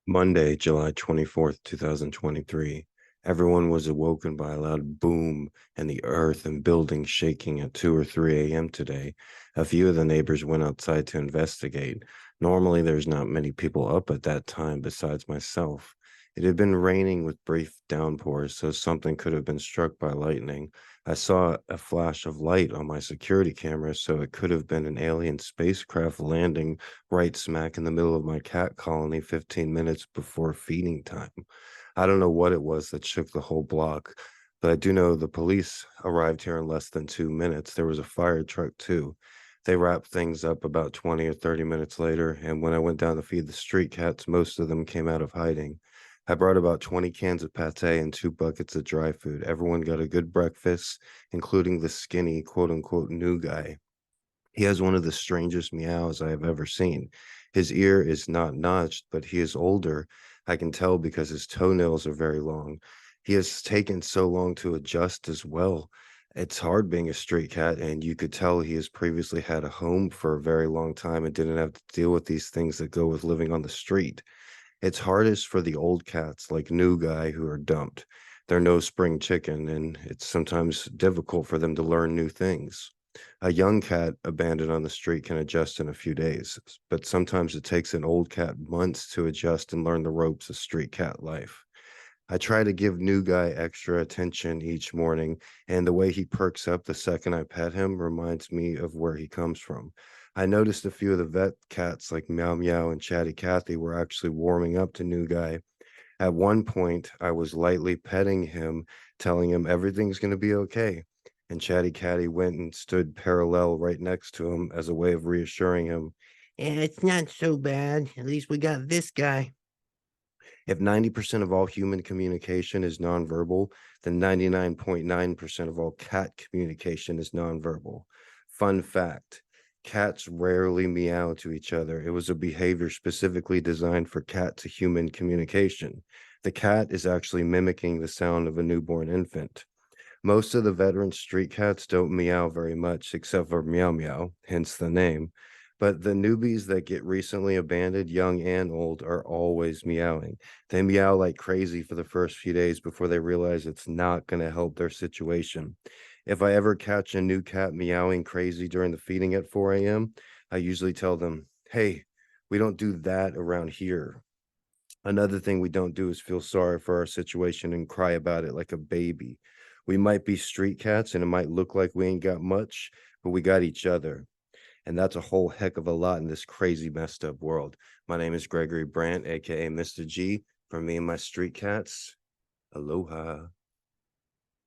Monday, July 24th, 2023. Everyone was awoken by a loud boom and the earth and buildings shaking at 2 or 3 a.m. today. A few of the neighbors went outside to investigate. Normally, there's not many people up at that time besides myself. It had been raining with brief downpours, so something could have been struck by lightning. I saw a flash of light on my security camera, so it could have been an alien spacecraft landing right smack in the middle of my cat colony 15 minutes before feeding time. I don't know what it was that shook the whole block, but I do know the police arrived here in less than 2 minutes. There was a fire truck too. They wrapped things up about 20 or 30 minutes later, and when I went down to feed the street cats, most of them came out of hiding. I brought about 20 cans of pate and 2 buckets of dry food. Everyone got a good breakfast, including the skinny, quote unquote, new guy. He has one of the strangest meows I have ever seen. His ear is not notched, but he is older. I can tell because his toenails are very long. He has taken so long to adjust as well. It's hard being a street cat, and you could tell he has previously had a home for a very long time and didn't have to deal with these things that go with living on the street. It's hardest for the old cats like New Guy who are dumped. They're no spring chicken, and it's sometimes difficult for them to learn new things. A young cat abandoned on the street can adjust in a few days, but sometimes it takes an old cat months to adjust and learn the ropes of street cat life. I try to give New Guy extra attention each morning, and the way he perks up the second I pet him reminds me of where he comes from. I noticed a few of the vet cats like Meow Meow and Chatty Cathy were actually warming up to New Guy. At one point, I was lightly petting him, telling him everything's going to be okay. And Chatty Cathy went and stood parallel right next to him as a way of reassuring him. It's not so bad. At least we got this guy. If 90% of all human communication is nonverbal, then 99.9% of all cat communication is nonverbal. Fun fact, cats rarely meow to each other. It was a behavior specifically designed for cat to human communication. The cat is actually mimicking the sound of a newborn infant. Most of the veteran street cats don't meow very much, except for Meow Meow, hence the name. But the newbies that get recently abandoned, young and old, are always meowing. They meow like crazy for the first few days before they realize it's not going to help their situation. If I ever catch a new cat meowing crazy during the feeding at 4 a.m., I usually tell them, hey, we don't do that around here. Another thing we don't do is feel sorry for our situation and cry about it like a baby. We might be street cats and it might look like we ain't got much, but we got each other. And that's a whole heck of a lot in this crazy, messed up world. My name is Gregory Brandt, aka Mr. G. For me and my street cats, aloha.